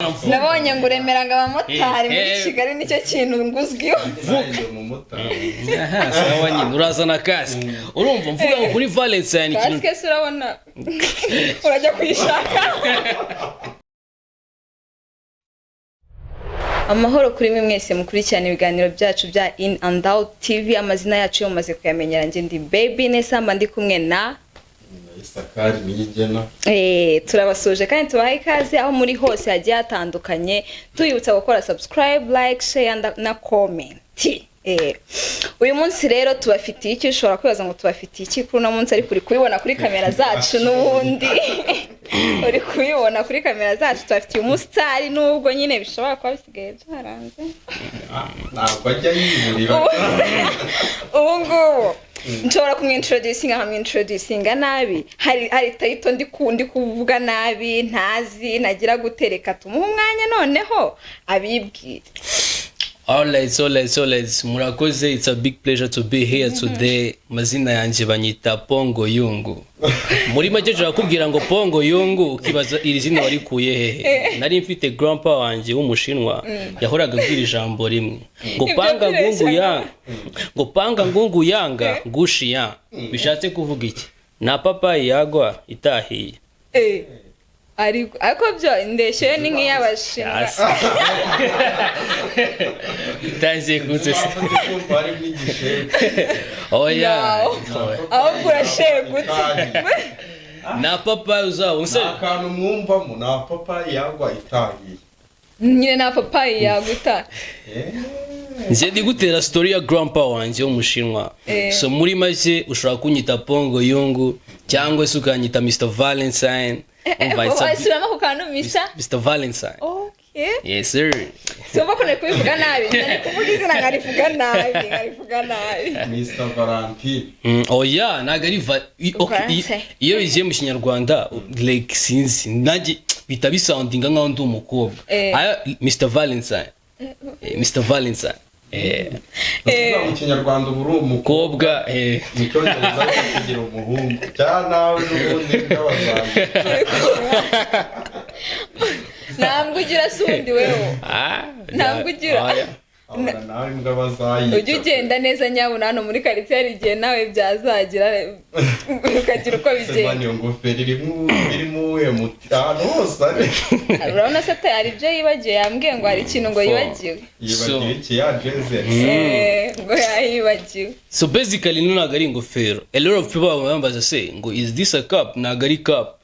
Nabonye ngo uremeranga abamotari muri Kigali nicyo kintu nguzwiho. Aha, sawa nyine urazana kasike. Urumva mvuga ngo kuri Valentine kintu. Kasike urabona. Urajya kwishaka. Amahoro kuri mwe mwese mukurikirana ibiganiro byacu bya In and Out TV. Amazina yacu yo mumaze kuyamenyera nje ndi Baby Nessa mba ndi kumwe na Isakari Niyigena. Turabasuje kandi tubaha ikaze aho muri hose hagiye hatandukanye. Tuyibutsa gukora subscribe, like, share na comment. Uyu munsi rero tubafitiye iki ushobora kwibaza ngo tubafitiye iki kuri no munsi ari kuri kubibona kuri kamera zacu nubundi. Uri kubibona kuri kamera zacu tubafitiye umustar nubwo nyine bishobora kuba bisigaye byaranze. Ntabwo ajya yimurira. Ubungubu nshobora kumwintroducinga nabi hari title ndi kuvuga nabi ntazi nagira gutereka tumuha umwanya noneho abibwire. Alright, murakoze. It's a big pleasure to be here today. Mazina yanje banyita Pongo Yungu. Muri make turakubwira ngo Pongo Yungu ukibaza iri zina warikuye hehe. Nari mfite grandpa wanje w'umushinwa yahoraga abwira ijambo rimwe ngo panga ngungu yanga gushi ya. Bishatse kuvuga iki? Na papa yagwa itahiye. Ariko byo indeshyo ni nk'iyabashinwa. Tanze kunze. Oya. Aho kurashegutse. Na papa uzawo se akantu mwumvamo na papa yagwa itahiye. Nyine na papa yaguta. Nje ndi gutera story ya grandpa wanje w'umushinwa. So muri make ushobora kunyita Pongo Yungu cyangwa se ukanyita Mr Valentine. Mr Valentine. Okay. Yes sir. So bakone kubivuga nabi. Kuvuga izina ngarivuga nabi. Mr Valentine. Oya nagari iyo bigiye mu Kinyarwanda like sinzi naje bita bisoundinga nkaho ndi umukobwa. Mr Valentine. Mr Valentine. Mu Kinyarwanda buri umukobwa nicyo neza kugira umuhungu cyane n'ubundi bw'abazanye. Ntabwo ugira sundi wewe. Ntabwo ugira. Nawe mbwabazayi. Ujye ugenda neza nyabuna hano muri quartier rigiye nawe byazagira ukagira uko bigenda. Niyo ngofero irimo we mutano hose. Urabona se atari byo yibagiye yambwiye ngo hari ikintu ngo yibagiwe. Yibagiwe iki ya jeze. Ngo yayibagiwe. So basically ntago ari ingofero. A lot of people bambaza say ngo is this a cup? Ntago ari cup.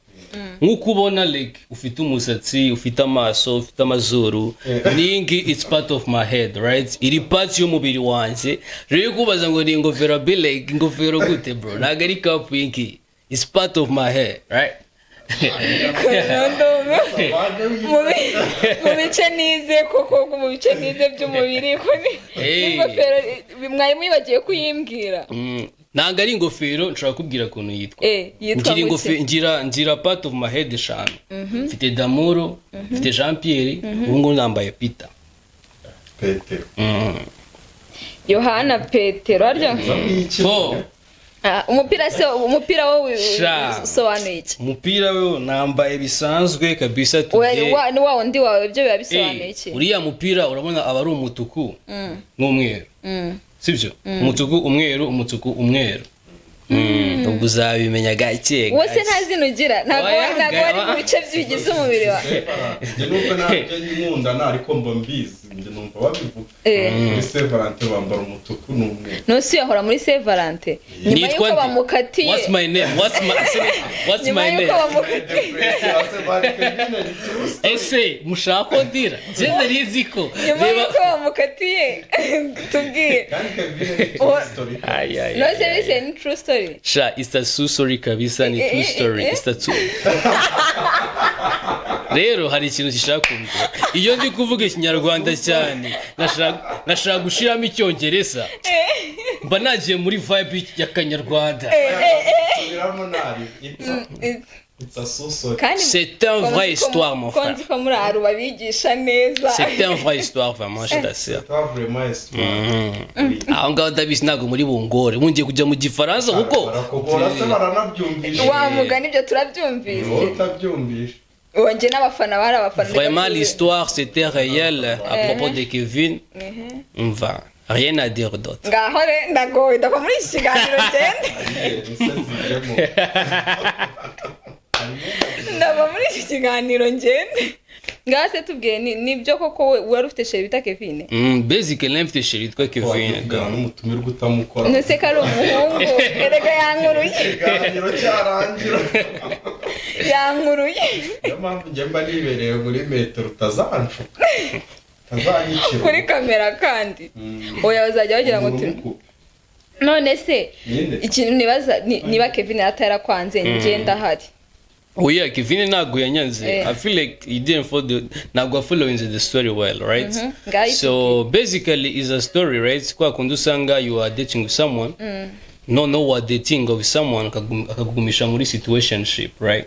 Nkuko ubona like ufite umusatsi, ufite amaso, ufite amazuru, ningi it's part of my head, right? Iri part y'umubiri wanje. Rero kubaza ngo ni ingofero be like ingofero gute bro? Ntago ari cup inki. It's part of my head, right? Mu bice nize koko mu bice nize by'umubiri ko ni ingofero mwari mwibagiye kuyimbwira. Nanga ari ingofero nshobora kubwira kuntu yitwa. Ngira part of my head eshanu. Mfite Damuro, mfite Jean Pierre, ubungu nambaye Peter. Petero. Yohana Petero aryo. Umupira wowe sobanuye iki? Umupira wewe nambaye bisanzwe kabisa today. Ni wa undi wawe byo biba bisobanuye iki? Uriya mupira urabona aba ari umutuku n'umweru. Sibyo? Umutuku umweru. Ubwo uzabimenya gake. Wose ntazino ugira ntago ari mu bice by'igize umubiri wa. Je nuko nabyo nkunda ariko mba mbizi nje numva babivuga. Muri Saint Valentin bambara umutuku n'umweru. No si yahora muri Saint Valentin. Nyuma yuko bamukatiye. What's my name? Ese mushako ndira. Je narizi ko. Nyuma yuko bamukatiye. Tubwiye. No se ni true story. Sha, it's a true story kabisa ni true story. It's a true. Rero hari ikintu gishaka kumva. Iyo ndi kuvuga Ikinyarwanda cyane, nashaka gushiramo Icyongereza. Mba nagiye muri vibe ya Kanyarwanda. C'est un vrai histoire mon frère. Kandi ko muri aru babigisha neza. C'est un vrai histoire vraiment je t'assure. Ngaho ndabizi ntago muri bungore mungiye kujya mu Gifaransa kuko barakogora se baranabyumvisha. Wa mugani byo turabyumvise. Utabyumvisha. wonje n'abafana bari abafana Vraiment l'histoire c'était réel à propos de Kevin. Va. Rien à dire d'autre. ngaho re ndagoye ndava muri iki kiganiro ngende ndava muri iki kiganiro ngende ngase tubwiye nibyo koko wari ufite sheri bita Kevin. Basically n'ufite sheri twa Kevin. n'umutumire gutamukora nese kari umuhungu erega yankuruye ikiganiro cyarangira yankuruye niyo mpamvu njye mba nibereye muri metero utazancuka utazanyikira kuri kamera kandi oya bazajya bagira ngo none se ikintu nibaza niba Kevin atarakwanze ngenda hari. Oh yeah, Kevin ntago yanyanze. I feel like he didn't follow ntago following the story well, right? So basically is a story, right? Kwa kundi usanga you are dating with someone. No what dating with someone akagumisha muri situationship, right?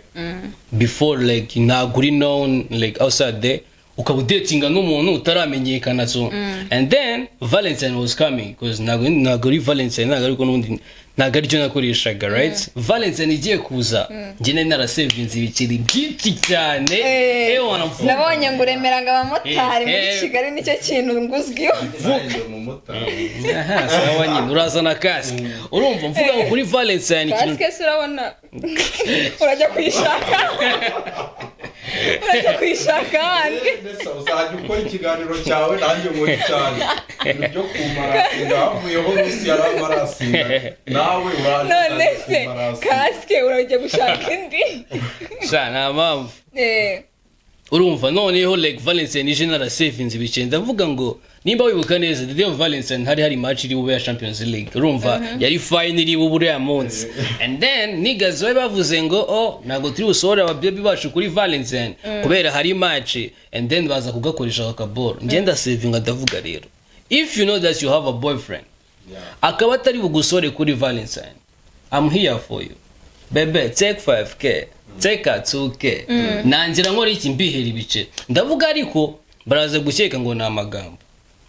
Before like ntago uri known like outside there ukabudatinga n'umuntu utaramenyekana so and then Valentine was coming because ntago uri Valentine ntago ariko n'undi ntago aricyo nakoreshaga, right? Valentine igiye kuza njye narasevinze ibiceri byinshi cyane wanavuga nabonye ngo uremeranga abamotari muri Kigali nicyo kintu nguzwiho sawa nyine urazana kasike urumva mvuga ngo kuri Valentine kasike urabona urajya kwishaka urajya kwishaka hanze uzajya ukora ikiganiro cyawe nanjye ngo cyane ibyo kumarasinga havuyeho Rusi yaramarasinga nawe uraje none se kasike urajya gushaka indi nta mpamvu urumva noneho like Valentine ije narasevinze ibiceri ndavuga ngo nimba wibuka neza the day of Valentine hari match iri bube ya Champions League urumva yari final iri bube ya months and then niggas bavuze ngo nago turi usora aba baby bacu kuri Valentine kubera hari match and then baza kugakoresha akaboro ngenda savinga ndavuga rero if you know that you have a boyfriend akaba atari bugusore kuri Valentine I'm here for you baby take 5k take 2k nangira nkora iki mbihera ibice ndavuga ariko baraza gukeka ngo na magambo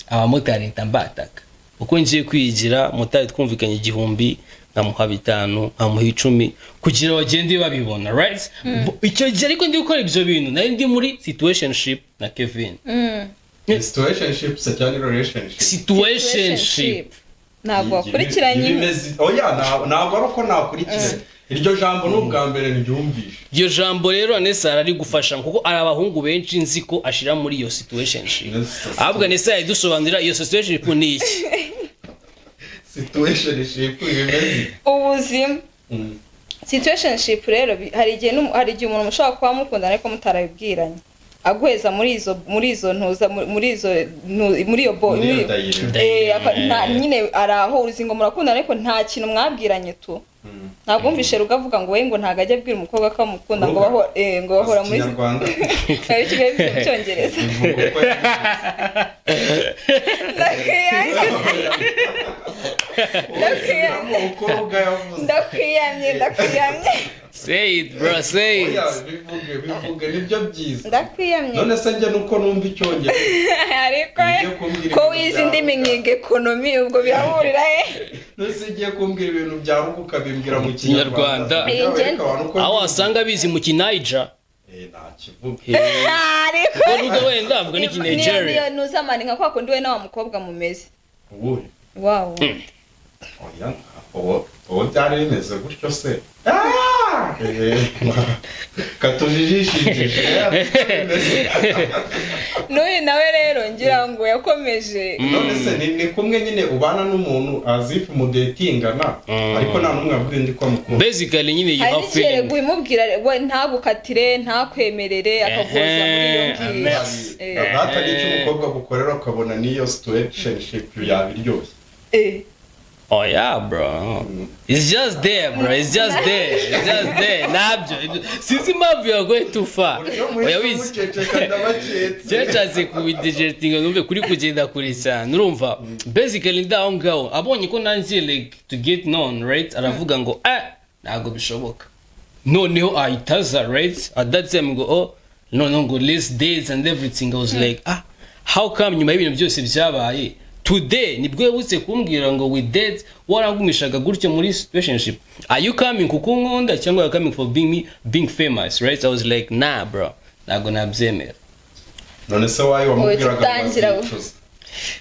abamotari ntambataka uko ngiye kwigira motari twumvikanye 1000 nkamuha 5 nkamuha 10 kugira bagende babibona, right? Icyo gihe ariko ndi gukora ibyo bintu nari ndi muri situationship na Kevin. Situationship se cyangwa relationship? Situationship ntabwo akurikiranye oya ntabwo ariko nakurikiranye iryo jambo n'ubwa mbere ndyumvisha. Iryo jambo rero Anessa ari gufasha kuko ari abahungu benshi nzi ko ashira muri iyo situationship. Ahubwo Anessa yadusobanurira iyo situationship ni iki? Situationship bimeze ubuzima. Situationship rero hari igihe umuntu mushaka kwa mukundana ariko mutarabibwiranye. Aguheza muri izo ntuza muri iyo boy nyine araho uruzingo murakundana ariko nta kintu mwabwiranye tu. Ntabwo mvishe rugavuga ngo we ngo ntaga ajya abwira umukobwa ko amukunda ngo bahora muri Rwanda. Ari kigali mu Cyongereza. Ndakwiyamye. Say it bro, say it. Bivuge nibyo byiza. Ndakwiyamye. None se njye nuko numva Icyongereza. Ariko ko wizi ndimi nkiga economy ubwo birahurira None se ngiye kumbwira ibintu bya rugo ukabimbwira mu Kinyarwanda. Aho wasanga bizi mu Kiniger. Ntakivuga. Ariko Urugo wenda avuga ni Kinigeria. Niyo nuzamani nka kwa kundi we na wa mukobwa mumeze. Ubu. Wow. Oya, ubu byari bimeze gutyo se. Katujijishije. N'uyu nawe rero ngira ngo yakomeje. None se ni kumwe nyine ubana n'umuntu azifu mudatingana ariko nta numwe avuga ndi ko mukunda. Basically nyine you have feeling. Ariko guhimubwira we ntagukatire ntakwemerere akagoza muri iyo ngiyo. Data ni cy'umukobwa gukorera ukabona niyo situationship yabiryoshye. Oh yeah bro. It's just there bro. It's just there. It's just there. Nabyo. Sinzi impamvu you're going too far. Oya wizi. Cyachaze kubidigetinga numve kuri kugenda kuri cyane. Urumva? Basically ndaho ngaho abonye ko nanjye like to get known, right? Aravuga ngo ntago bishoboka. Noneho ahitaza, right? At that time go no go list dates and everything. I was like how come nyuma y'ibintu byose byabaye today nibwo yabutse kumbwira ngo we date warangumishaga gutyo muri situationship. Are you coming kukunkunda cyangwa you coming for being famous, right? I was like nah bro, ntabwo nabyemera. None se wayo wamubwiraga ngo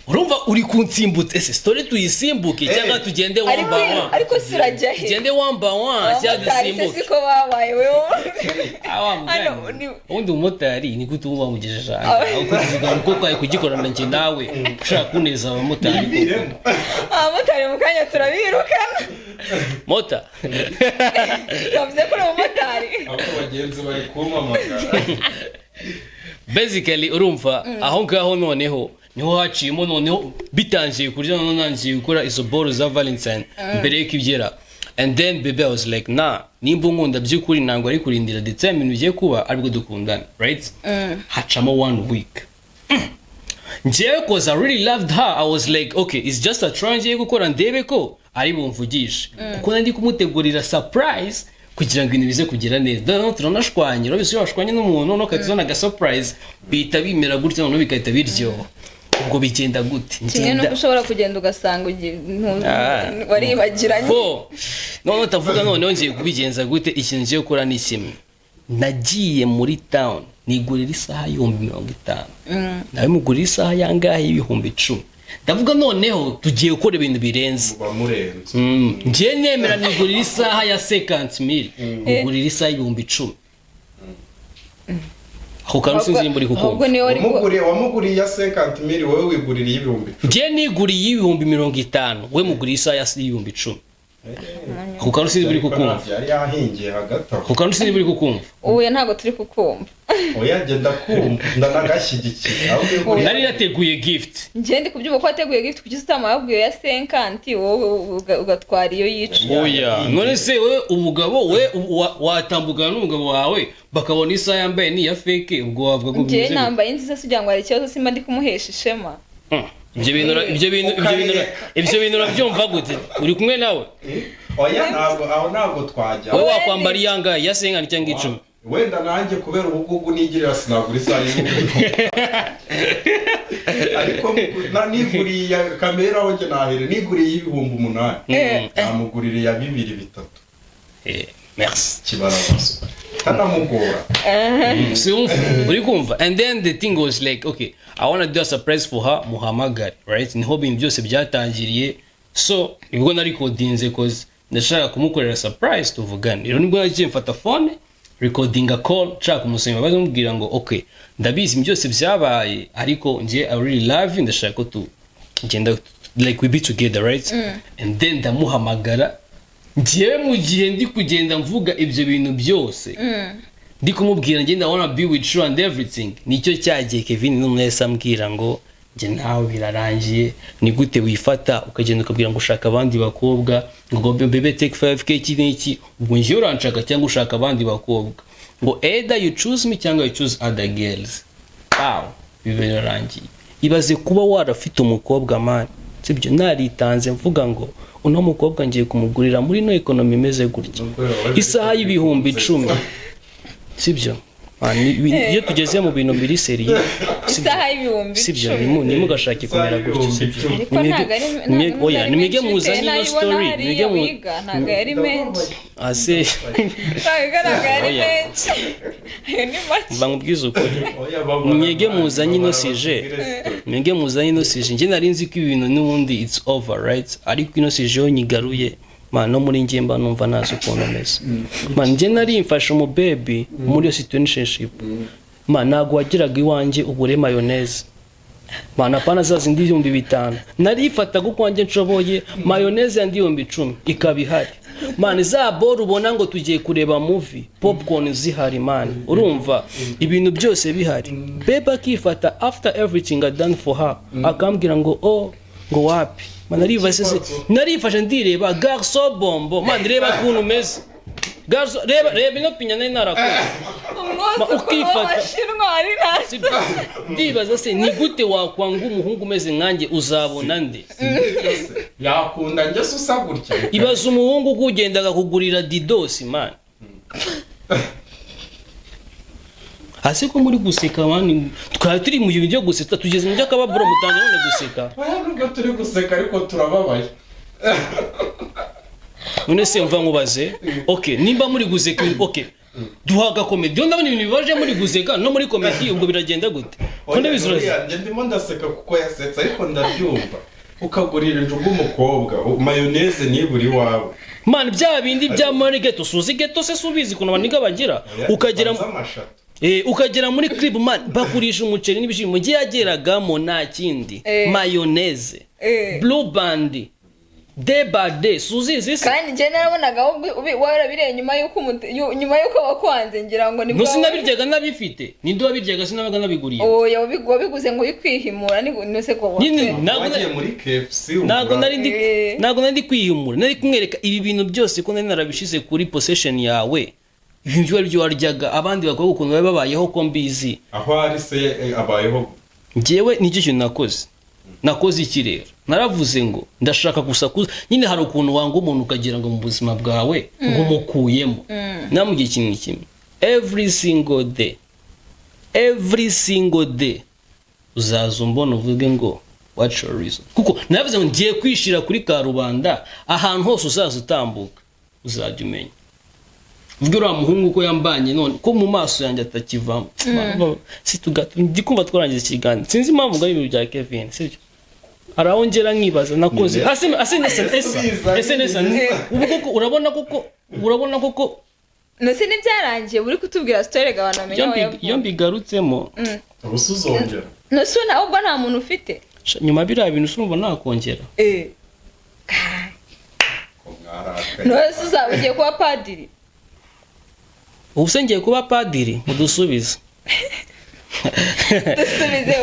urumva uri kunsimbutse ese story tuyisimbuke cyangwa tugende one by one? Ariko sirajya he tugende one by one cyangwa dusimbuke siko babaye wewe undi umumotari ni gute uba mugejeje aho kuvuga uko kwaye kugikorana nje nawe ushaka kuneza abamotari abamotari mu kanya turabirukana mota yavuze ko abamotari abo bagenzi bari kumamagara. basically urumva aho ngaho noneho niho haciyemo noneho bitangiye kurya nanangiye gukora izo ball za Valentine mbere y'uko ibyera. And then baby I was like nah nimba nkunda by'ukuri ntango ari kurindira December bigiye kuba aribwo dukundana right. Hacamo 1 week njyewe cause I really loved her. I was like okay it's just a try ngiye gukora ndebe ko ari bumvugishe kuko nandi kumutegurira surprise kugira ngo ibintu bize kugira neza. No turanashwanye urabise washwanye n'umuntu no katizona ga surprise bita bimera gutya no bikahita biryo. Ubwo bigenda gute? Kimwe no ushobora kugenda ugasanga waribagiranye. No tavuga noneho ngiye kubigenza gute ikintu ngiye gukora ni kimwe. Nagiye muri town nigurira isaha $50. Nawe mugurira isaha yangahe $10,000. Ndavuga noneho tugiye gukora ibintu birenze. Ngiye nemera nigurira isaha ya 50,000 ngurira isaha $10,000. Ako karusi nzimburi kuko wamuguriye ya 50,000 wowe wiguririye $10,000. Je niguriye $50,000 we muguriye isaha ya $10,000. Ako karusi nzimburi kukumva yari yahingiye hagati ako karusi nzimburi kukumva uye ntago turi kukumva oya genda kumva ndanagashyigikiye ahubwo nari nateguye gift nje ndi kubyuba ko wateguye gift kuki utama yabwiye ya 50 wowe ugatwara iyo yica oya none se we umugabo we watambugana n'umugabo wawe bakabona isaha yambaye ni ya fake ubwo wavuga ngo nje nambaye inziza sugira ngo ari ikibazo simba ndi kumuhesha ishema ibyo bintu nabyumva gute uri kumwe nawe oya ntabwo twajya wowe wakwambara iyanga ya 50 cyangwa 10 wenda nanjye kubera ubugugu nigirira sinagura isaha ariko niguriye kamera wonge nahere niguriye $8,000 namugurire ya 2-3 merci kibarabaso tanamugora uri kumva. And then the thing was like okay I want to do a surprise for her muhamagare right niho bintu byose byatangiriye so nibwo nari codinze cause ndashaka kumukorera surprise tuvugana rero nibwo nagiye mfata phone recording a call nshaka kumusema bazamubwira ngo okay ndabizi byose byabaye ariko nje I really love you ndashaka ko tu genda like we be together right and then ndamuhamagara ngiye mu gihe ndi kugenda mvuga ibyo bintu byose ndi kumubwira ngenda I wanna be with you and everything nicyo cyagiye Kevin n'umwese ambwira ngo nje nawe birarangiye ni gute wifata ukagenda ukabwira ngo ushaka abandi bakobwa ngo bebe take 5k kiniki ubwo ngiye uranshaka cyangwa ushaka abandi bakobwa ngo either you choose me cyangwa you choose other girls birarangiye. Ibaze kuba warafite umukobwa man sibyo naritanze mvuga ngo uno mukobwa ngiye kumugurira muri no economy imeze gutya isaha $10,000 sibyo iyo tugeze mu bintu biri seriye isaha $10,000 sibyo nimugashake kumera gutya sibyo oya nimige muzanye no story nimige ntago yari menshi ase ntago yari menshi ni make bangubwiza ukuri nimige muzanye no sije nimige muzanye no sije nge nari nzi ko ibintu n'ubundi it's over right ariko ino sije yo nyigaruye man no muri njemba numva nazo ukuntu meze man nge nari mfashe mu baby muri yo situationship man nago wagiraga iwanjye ubure mayonnaise man apana zazindi $5,000 nari ifata gukwanjye nshoboye mayonnaise yandi $10,000 ikabihari man za bor ubona ngo tugiye kureba movie popcorn zihari man urumva ibintu byose bihari beba kifata after everything I done for her akambwira ngo ngo wapi man narifashe ndireba garso bombo man reba kuntu meze garso reba no pinyana narakoze ukifata ndibaza se ni gute wakwanga umuhungu meze nkanjye uzabona nde yakunda nge susa gutya ibaza umuhungu kugendaga kugurira didosi man asiko muri guseka mani twari turi mu bintu byo guseka tugeze mu by'akababuro mutanze none guseka nubwo turi guseka ariko turababaye none se mva nkubaze okay nimba muri guseka okay duhaga comedy ndabona ibintu bibaje muri guseka no muri comedy ubwo biragenda gute ko ndabizuraje ndimo ndaseka kuko yasetsa ariko ndabyumva ukagurira injugu umukobwa mayonnaise niburi wawe man bya bindi bya muri ghetto suzi ghetto se subizi kuno baniga bagira ukagera muri clip man bakurisha umuceri n'ibishimo ngiye yageragamo nta kindi mayonnaise blue band day by day suzizi kandi nje narabonaga warabire nyuma yuko bakwanze ngira ngo nibwo sinabiryaga nabifite ninde wabiryaga sinabaga nabiguriye oya wabiguze ngo yikwihimura no se ko nagiye muri KFC nago nari kwihimura nari kumwereka ibi bintu byose ko nari narabishize kuri possession yawe ibintu byo waryaga abandi bakora ukuntu babayeho ko mbizi aho ari se abayeho ngewe nicyo kintu nakoze iki rero naravuze ngo ndashaka gusakuza nyine hari ukuntu wanga umuntu ukagira ngo mu buzima bwawe ngo mukuyemo namugiye ikintu kimwe every single day uzaza umbona uvuge ngo what's your reason kuko naravuze ngo ngiye kwishira kuri karubanda ahantu hose uzaza utambuka uzajya umenya ubwo uriya muhungu ko yambanye none ko mu maso yanjye atakivamo ndikumva twarangiza ikiganiro sinzi impamvu ngo ari ibintu bya Kevin sibyo arahongera nkibaza nakoze ubu koko urabona koko nose nibyarangiye buri kutubwira story gabana menya iyo mbigarutsemo ubusuzongera nose nawe ubwo nta muntu ufite nyuma biriya bintu urumva nakongera nose uzabugiye kuba padiri ubuse ngiye kuba padiri mudusubize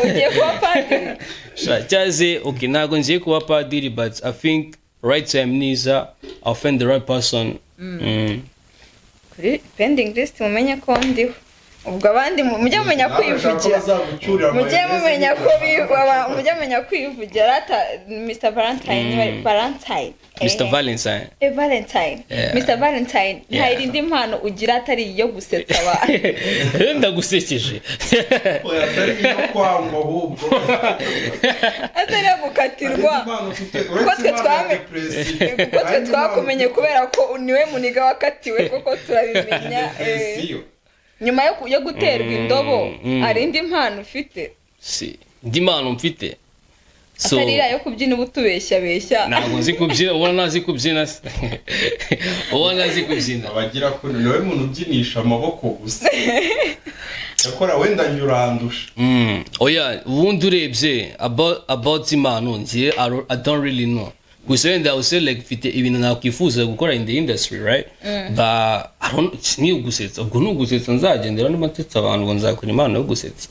ugiye kuba padiri cyaze okay ntago ngiye kuba padiri but I think right time niza I'll find the right person kuri pending list mumenye ko ndiho ubwo abandi mujye mumenya kwivugira mujye mumenya kwivugira ata Mr Valentine Mr Valentine Mr Valentine ntayirindi impano ugira atari iyo gusetsa abantu ndagusekeje oya atari iyo kwangwa ahubwo atari gukatirwa kuko twe twakumenye kubera ko niwe muniga wakatiwe koko turabimenya nyuma yo guterwa indobo arindi impano ufite si ndi impano mfite so atarira yo kubyina ubutubeshya ntabwo nzi kubyina ubona nazi kubyina abagira ko niwe muntu ubyinisha amaboko gusa yakora wenda nyurandusha oya ubundi urebye about impano ngiye I don't really know gusa wenda use like mfite ibintu nakwifuza gukora in the industry right but I don't ni ugusetsa ubwo nugusetsa nzagendera ndimo ntetsa abantu ngo nzakora impano yo gusetsa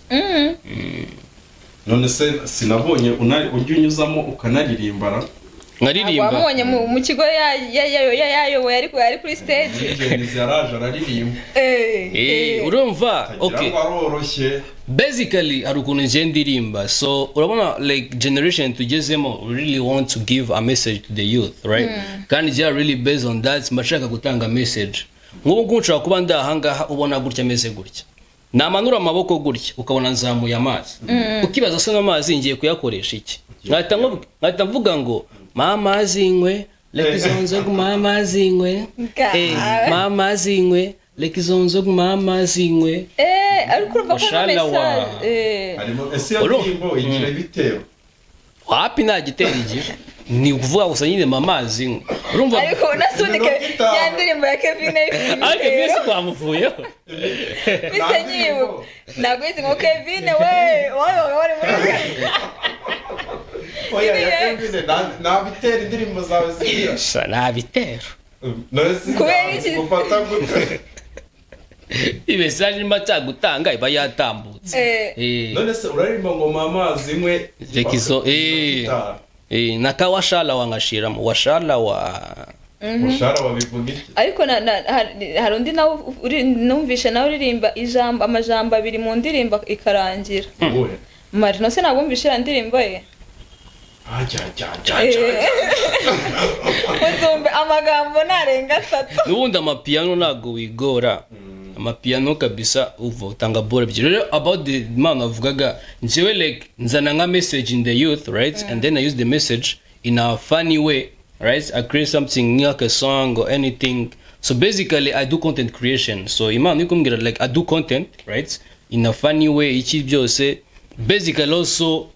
none se sinabonye ujye unyuzamo ukanaririmbara nkaririmba wabonye mu kigo yayoboye ariko yari kuri stage yaraje araririmba urumva okay aroroshye basically hari ukuntu nje ndirimba so urabona like generation tugezemo we really want to give a message to the youth right kandi they are really based on that mbashaka gutanga message nk'ubu nshaka kuba ndahangaha ubona gutya meze gutya namanura amaboko gutya ukabona nzamuye amazi ukibaza se n'amazi ngiye kuyakoresha iki nkahita mvuga ngo mama zingwe lekizonzo mama zingwe mama zingwe lekizonzo mama zingwe ariko urumva ko message ese yimbo igira bitero wapi nta gitero igira ni ukuvuga gusa nyine mama zingwe urumva ariko nasunike ya ndirimbo ya Kevin ariko bise kwamuvuyeho bise nyibu nagwize ngo Kevin we wari muri oya ya Kevin na bitero indirimbo zawe zigira na bitero kubera iki ufata gute imesaje mba gutanga iba yatambutse none se urarimba ngo mama zimwe rekizo naka washala wangashiramo washala mushara wabivuga iki ariko hari undi nawe numvishe nawe uririmba amajambo abiri mu ndirimbo ikarangira Marino se nabumvishe ira ndirimbo ye uzumbe amagambo narenga 3 nubundi amapiano nago wigora amapiano kabisa uvo tanga bore rero about the man avugaga njewe like nzana nka message in the youth right and then I use the message in a funny way right I create something like a song or anything So basically I do content creation. So imana ikumbwira like I do content, right, in a funny way, iki byose basically also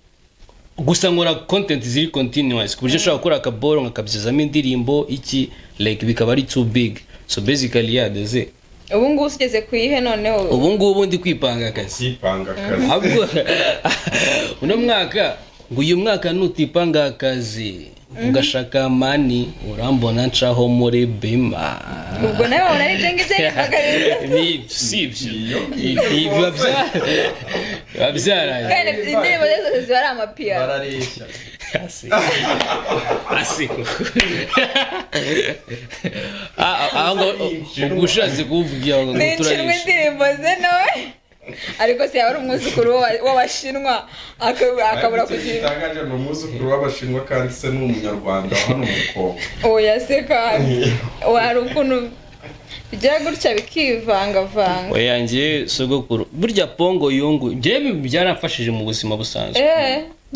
gusa nkora content ziri continuous ku buryo ushobora gukora akaboro nkakabyizamo indirimbo iki like bikaba ari too big. So basically yeah, that's it. ubu ngubu ugeze kuyihe noneho? Ubu ngubu ndi kwipanga akazi. Ahubwo uno mwaka ngo uyu mwaka nutipanga akazi ugashaka mani urambona ncaho muri bima. Ubwo nawe wabona ari byo ngibyo ni sibyo babyaraye kandi indirimbo zose ziba ari amapiyano barareshya asiko ubushatse kuvugira ngo turarishya indirimbo ze nawe ariko se yaba ari umwuzukuru w'abashinwa akabura kugira itangaje ni umwuzukuru w'abashinwa kandi se ni umunyarwanda hano umukobwa oya se kandi wari ukuntu bijya gutya bikivangavanga. oya njye sogokuru burya Pongo Yungu njye byaramfashije mu buzima busanzwe.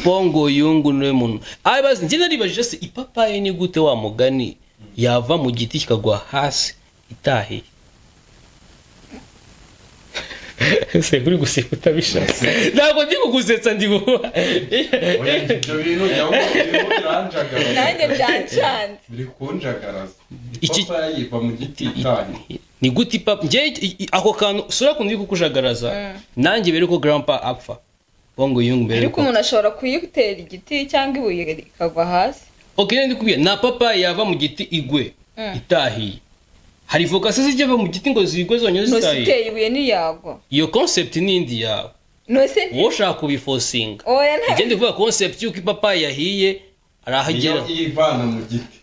Pongo Yungu niwe muntu abazi njye naribajije se ipapaye ni gute wa mugani yava mu giti kikagwa hasi itahiye. Se kuri guseka utabishaka ntabwo ndi kugusetsa ndi buba oya ibyo bintu byanjagara nanjye byancanze biri kunjagaraza ipapaye yiva mu giti itahiye ni gute papa njye ako kantu sura kundi kukujagaraza nanjye bere ko grandpa apfa Pongo Yungu mbere ariko umuntu ashobora kuyitera igiti cyangwa ibuye ikagwa hasi. Okay ndi kubya na papa yava mu giti igwe itahiye. Hari voka se zijya mu giti ngo zigwe zonyo zitahiye. No siteye ibuye ni yago. Iyo concept ni indi yawe. No se woshaka kubiforcinga. Oya nta. Igende kuvuga concept yuko papa yahiye arahagera. Iyo ivana mu giti.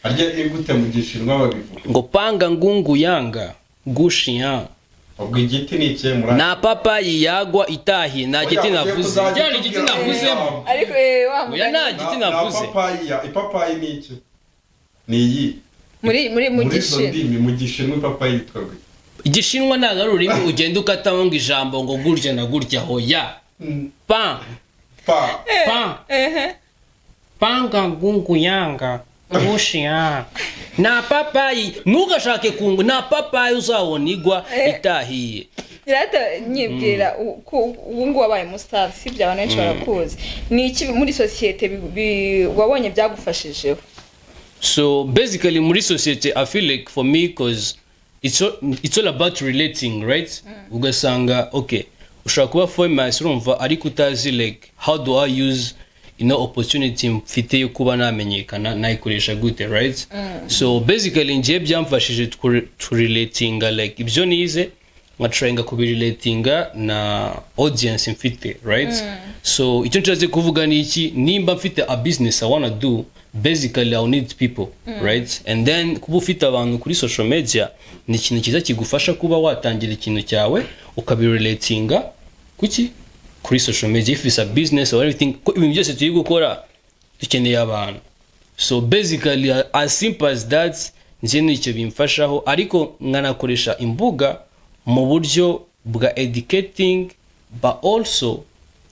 Arya ni gute mu gishinwa babivuga. Ngo panga ngungu yanga gushiya. Ubwo igiti ni ikihe muri na papa yagwa itahiye na giti navuze. Cyane igiti navuze. Ariko ya na giti navuze. Na papa ipapayi ni iki? Ni iyi. Muri gishinwa mu gishinwa papa yitwa gute? Igishinwa ntago ari ururimi ugenda ukatamo ngo ijambo ngo gurya na gurya hoya. Pa. Panga ngungu yanga gushiya. Na papayi ntugashake kungu na papayi uzabona igwa itahiye. Irata nyibwira ubu ngo wabaye mustar si by'abantu benshi barakuzi. Ni iki muri societe wabonye byagufashijeho? So basically muri society I feel like for me cause it's all about relating, right? Ugasanga okay ushaka kuba famous urumva ariko utazi like how do I use opportunity mfite yo kuba namenyekana nayikoresha gute, right? So basically nje byamfashije to relating like ibyo nize nka trying kubirelatinga na audience mfite, right? So icyo ntaze kuvuga ni iki nimba mfite a business I wanna do basically I need people, right? And then kuba ufite abantu kuri social media ni ikintu kiza kigufasha kuba watangira ikintu cyawe ukabirelatinga kuki kuri social media if it's a business or everything ibintu byose turi gukora dukeneye abantu. So basically as simple as that nje nicyo bimfashaho ariko nkanakoresha imbuga mu buryo bwa educating but also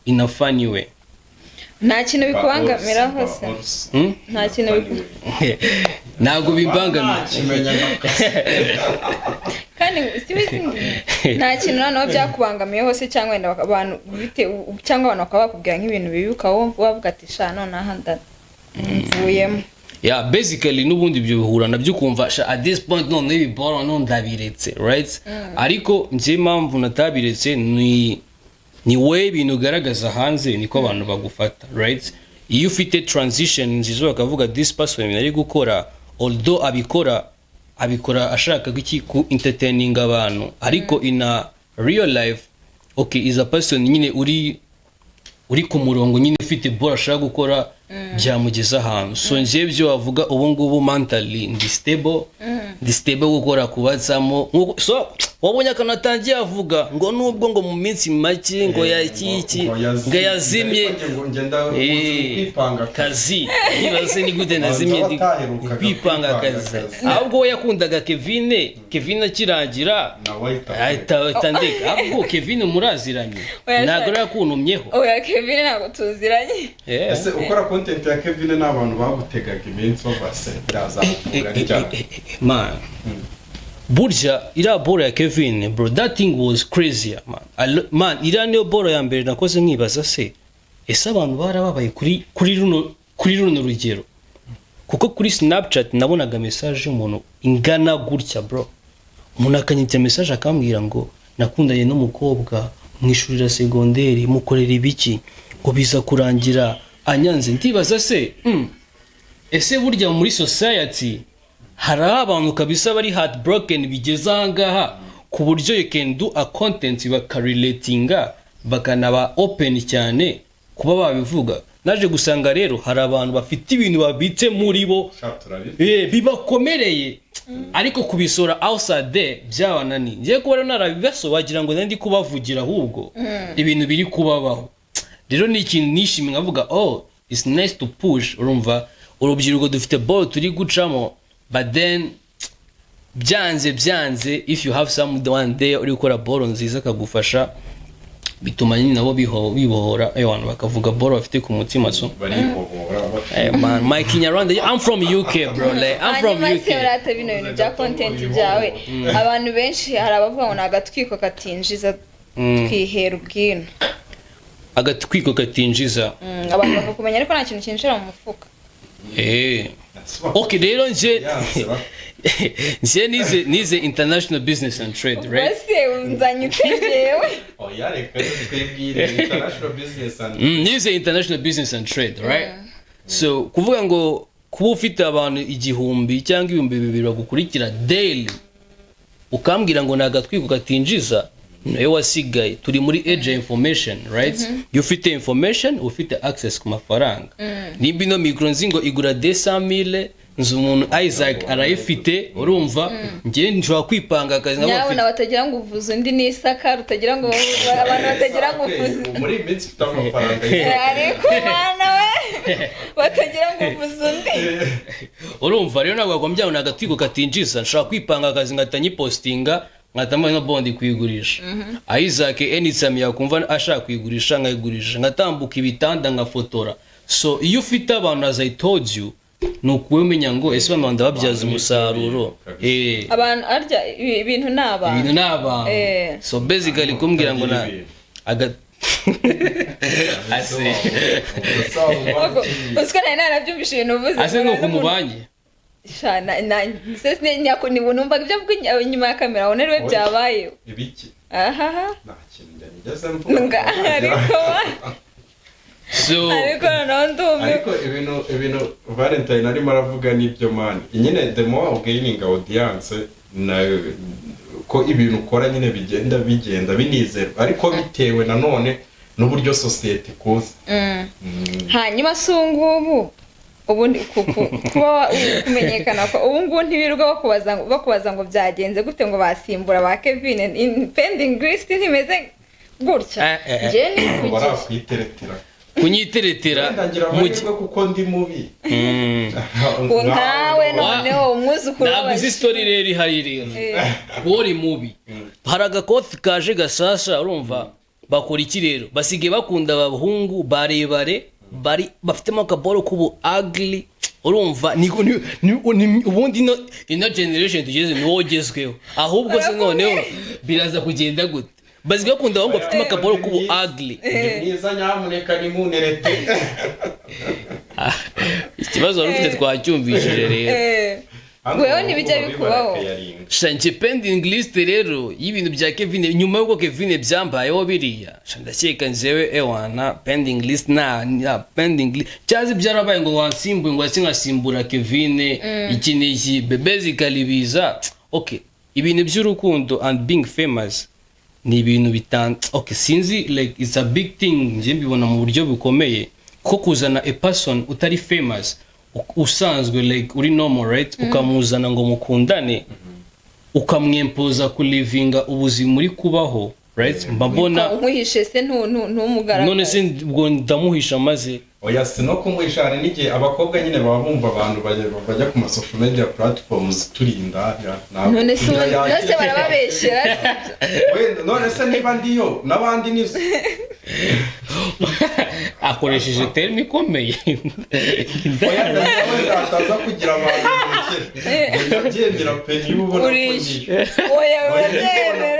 in a funny way. Nta kintu bikubangamira hose. Nta kintu ntabwo bibangamira kandi sibizingi nta kintu naho byakubangamiye hose cyangwa wenda abantu bite cyangwa abantu bakaba bakubwira nk'ibintu bibi ukawumva wavuga ati sha none aha ndavuyemo. Yeah, basically nubundi byo bihura nabyo kumva at this point none ibibora none ndabiretse, right? Ariko nje mpamvu natabiretse ni way ibintu ugaragaza hanze niko abantu bagufata, right? Iyo ufite transition nzizo bakavuga this person ari gukora although abikora ashaka ku entertaining abantu ariko in a real life okay is a person nyine uri ku murongo nyine ufite bora ashaka gukora byamugeza ahantu. So nje byo wavuga ubu ngubu mentally ndi stable gukora kubatsamo so wabonye akanatangiye avuga ngo nubwo ngo mu minsi make ngo yakiki ngo yazimye kazi nibaze ni gute nazimye ndi kwipanga kazi ahubwo yakundaga Kevin akirangira ahitandika ahubwo Kevin muraziranye ntago yakuntumyeho. Oya Kevin ntago tuziranye. Ese ukora content ya Kevin n'abantu bagutegaga iminsi bavase byazakura n'icyo man burya iriya boro ya Kevin bro, that thing was crazy man. Iriya niyo boro ya mbere nakoze nkibaza se ese abantu barababaye kuri runo rugero, kuko kuri Snapchat nabonaga message y'umuntu ingana gutya bro. Umuntu akanyita message akambwira ngo nakundanye n'umukobwa mwishurira segonderi mukorera ibiki ngo biza kurangira anyanze. Ndibaza se ese burya muri society hari abantu kabisa bari heartbroken bigeze ahangaha ku buryo you can do a content bakarelatinga bakanaba open cyane kuba babivuga. Naje gusanga rero hari abantu bafite ibintu babitse muri bo bibakomereye ariko kubisora outside there byabanani. Ngiye kuba rero narabibaso wagira ngo ndi kubavugira ahubwo ibintu biri kubabaho. Rero ni ikintu nishimye nkavuga it's nice to push. Urumva urubyiruko dufite ball turi gucamo, but then byanze if you have someone there uri gukora ball nziza kagufasha bituma nyine nabo bibohora abantu bakavuga ball bafite ku mutima so man my Kinyarwanda. I'm from UK bro, like I'm from UK. Urate bino bintu bya content byawe abantu benshi hari abavuga ngo nagatwiko katinjiza twihera ubwino. Agatwiko katinjiza abantu bakakumenya ariko nta kintu kinjira mu mufuka. Okay, rero nje nize international business and trade, right? Base unzanye utegewe. Yareka twebwire international business and nize international business and trade, right? So kuvuga ngo kuba ufite abantu 1000 cyangwa 2000 bagukurikira daily ukambwira ngo nagatwiko katinjiza nayo wasigaye. Turi muri age information, right? Ufite information ufite access ku mafaranga. Nimba ino micro nzingo igura 200,000 nzu umuntu Isaac arayifite urumva ngiye nshobora kwipanga akazi nabo nawe batagira ngo uvuze undi n'isaka rutagira ngo abantu batagira ngo uvuze muri minsi ufite amafaranga ariko mwana we batagira ngo uvuze undi urumva. Rero ntabwo agombye ngo nagatwiko katinjiza nshobora kwipanga akazi ngatanyi postinga ngatamba no bondi kwigurisha. Isaac anytime yakumva ashaka kwigurisha ngayigurisha ngatambuka ibitanda ngafotora. So iyo ufite abantu as I told you nukwemenya ngo ese abantu ndababyaza umusaruro abantu arya ibintu naba so basically kumbwira ngo na ase uskana narabyumvisha ibintu uvuze ase no kumubanye shana sese nyako nibunumva ibyo bwo inyuma ya kamera one rwe byabaye ibiki aha nta kintu njyaza mvuga ariko so ariko ibintu Valentine arimo aravuga nibyo man nyine the more gaining audience na ko ibintu ukora nyine bigenda binizera ariko bitewe nanone n'uburyo society koze hanyuma sungubu ubundi kuba kumenyekana ko ubungu ntibiruga bakubaza ngo byagenze gute ngo basimbura ba Kevin in pending list ntimeze gutya je ni barakwiteretera kunyiteretera mujye kuko ndi mubi nkawe noneho umwuzukuru naguze story rero ihari rero bori mubi haraga kofi kaje gasasha urumva bakora iki rero basige bakunda abahungu barebare bari bafitemo akaboro kubu ugly urumva ubundi ino generation tugeze ni wogezweho ahubwo se noneho biraza kugenda gute bazi bakunda abahungu bafitemo akaboro kubu ugly niza nyamuneka nimunerete ikibazo wari ufite twacyumvishije rero wewe nibijya bikubaho shanje pending list rero y'ibintu bya Kevin nyuma yuko Kevin byambayeho biriya ndakeka nzewe ewana pending list na pending list cyazi byarabaye ngo wansimbuye ngo asimbura Kevin iki n'iki basically biza okay ibintu by'urukundo and being famous ni ibintu okay sinzi like it's a big thing nje mbibona mu buryo bukomeye ko kuzana a person utari famous usanzwe like uri normal right ukamuzana ngo mukundane ukamwempoza ku livinga ubuzima muri kubaho right mbabona umuhishe se ntumugaragaza none se ubwo ndamuhisha maze oya sino kumuhisha hari n'igihe abakobwa nyine baba bumva abantu bajya ku social media platforms turinda none se barababeshera none se niba ndiyo nabandi nizo akoresheje terme ikomeye ataza kugira abantu babyemera pe niba ubona ko oya urabyemera